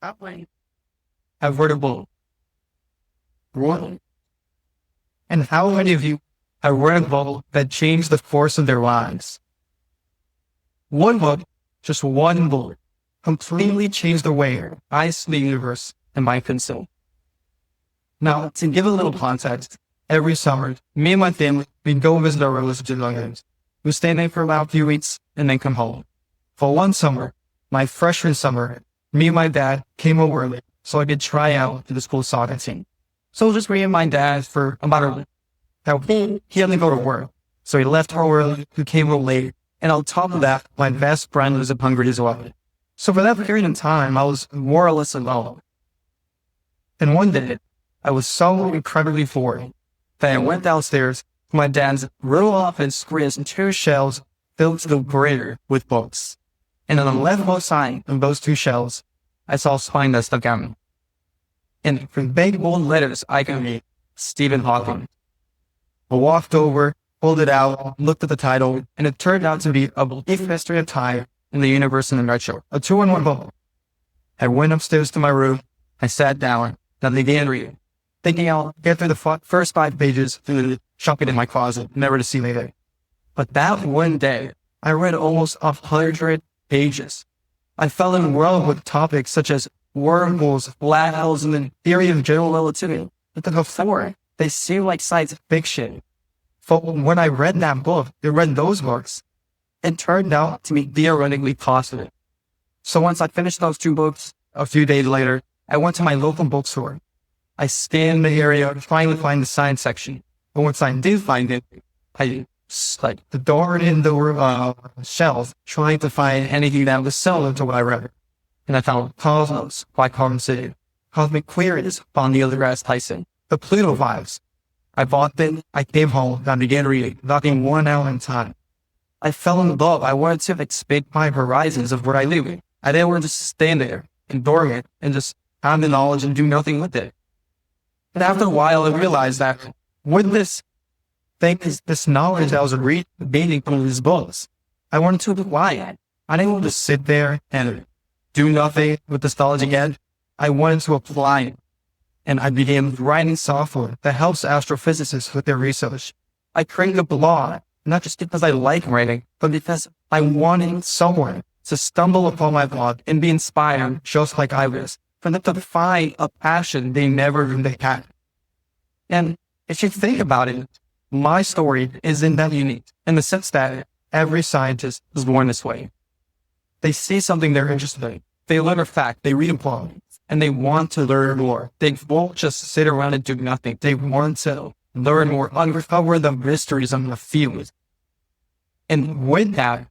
I've read a book. What? And how many of you have read a book that changed the course of their lives? One book, just one book, completely changed the way I see the universe and my concern. Now, to give a little context, every summer, me and my family, we'd go visit our relatives in London. We'd stay there for about a few weeks and then come home. For one summer, my freshman summer, me and my dad came over early so I could try out for the school soccer team. So just me and my dad for about a week. Now, he had to go to work, so he left home early, he came home late, and on top of that, my best friend was hungry as well. So for that period of time, I was more or less alone. And one day, I was so incredibly bored that I went downstairs to my dad's little office, squeezed 2 shelves filled to the brim with books. And on the leftmost side of those 2 shelves, I saw a sign that stuck out. And from big bold letters, I could read Stephen Hawking. I walked over, pulled it out, looked at the title, and it turned out to be A Brief History of Time in the Universe in a Nutshell, a 2-in-1 book. I went upstairs to my room, I sat down, and began reading, thinking I'll get through the first 5 pages and then chuck it in my closet, never to see later. But that one day, I read almost 100 pages. I fell in love with topics such as wormholes, black holes, and the theory of general relativity. But before, they seemed like science fiction. But when I read that book, those books, it turned out to be theoretically possible. So once I finished those 2 books, a few days later, I went to my local bookstore. I scanned the area trying to find the science section. But once I did find it, I the door in the shelf trying to find anything that was similar to what I read. And I found Cosmos by Carmen City, Cosmic Queries by Neil deGrasse Tyson, the Pluto Files. I bought them, I came home, and I began reading, knocking 1 hour in time. I fell in love. I wanted to expand my horizons of what I knew. I didn't want to just stand there, endure it, and just have the knowledge and do nothing with it. And after a while, I realized that with this knowledge I was gaining from these books, I wanted to apply it. I didn't want to sit there and do nothing with this knowledge again. I wanted to apply it. And I began writing software that helps astrophysicists with their research. I created a blog, not just because I like writing, but because I wanted someone to stumble upon my blog and be inspired just like I was, for them to find a passion they never knew they had. And if you think about it, my story isn't that unique in the sense that every scientist is born this way. They see something they're interested in. They learn a fact, they read a book, and they want to learn more. They won't just sit around and do nothing. They want to learn more, uncover the mysteries of the field. And with that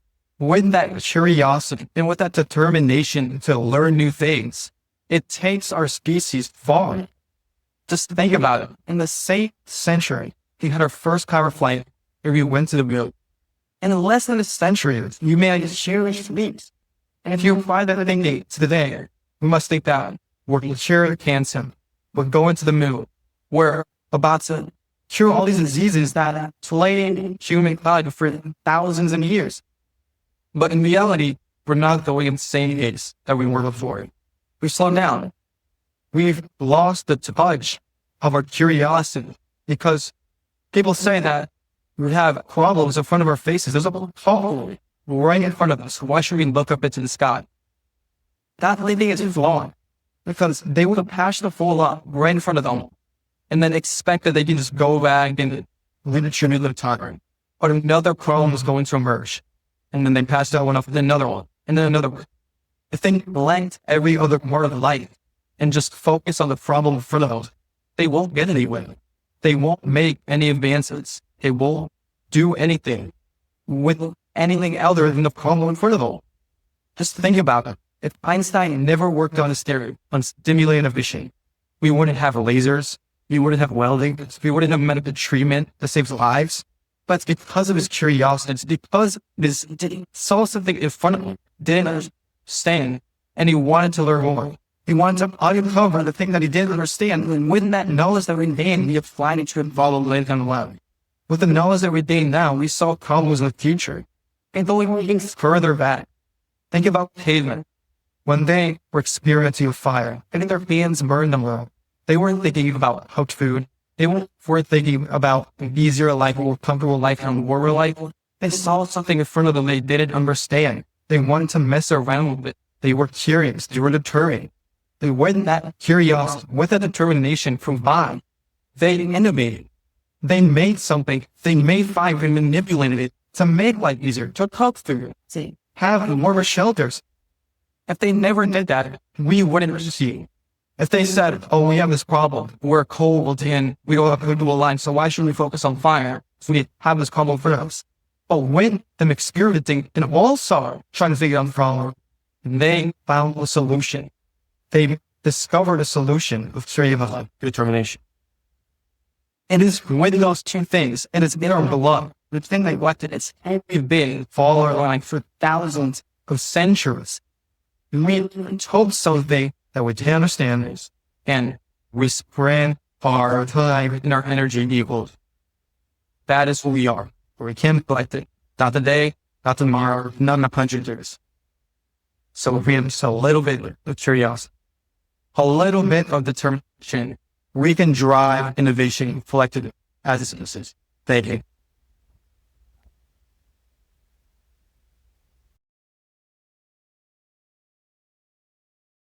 curiosity and with that determination to learn new things, it takes our species far. Just think about it. In the 8th century, we had our first power flight where we went to the moon. And in less than a century, we made huge leaps. And if you apply that thinking to today, we must think that we're curing cancer, we're going to the moon, we're about to cure all these diseases that have plagued humankind for thousands of years. But in reality, we're not going at the same pace that we were before. We've slowed down. We've lost the touch of our curiosity because people say that we have problems in front of our faces. There's a problem right in front of us. Why should we look up into the sky? That thing is wrong because they would patch the fool up right in front of them and then expect that they can just go back and live another time. But another problem is going to emerge. And then they pass that one up with another one and then another one. If they neglect every other part of life and just focus on the problem in front of them, they won't get anywhere. They won't make any advances. They won't do anything with anything other than the problem in front of them. Just think about it. If Einstein never worked on his theory on stimulated emission, we wouldn't have lasers, we wouldn't have welding, we wouldn't have medical treatment that saves lives. But it's because of his curiosity. It's because this saw something in front of him, didn't understand, and he wanted to learn more. He wanted to uncover the thing that he didn't understand. And with that knowledge that we gained, we applied it to involve Lincoln Lab. With the knowledge that we gain now, we solve problems in the future. And going things further back, think about cavemen. When they were experiencing fire, and their hands burned them up, they weren't thinking about cooked food. They weren't thinking about an easier life, a more comfortable life, and a warmer life. They saw something in front of them they didn't understand. They wanted to mess around with it. They were curious. They were determined. They went that curiosity with that determination combined. They innovated. They made something. They made fire and manipulated it to make life easier, to cook food, to have warmer shelters. If they never did that, we wouldn't receive. If they said, oh, we have this problem, we're cold and we don't have food to align, so why should we focus on fire? So we have this problem for us. But with them experimenting and also trying to figure out the problem, they found a solution. They discovered a solution of straight-up determination. It is with those two things, and it's in our blood. The thing they neglected, it's we've been following line for thousands of centuries. We hope something that we can understand this, and we spread our time and our energy equals. That is who we are. We can't neglect it. Not today, not tomorrow, not in 100 years. So if we have just a little bit of curiosity, a little bit of determination, we can drive innovation collectively as a citizen. Thank you.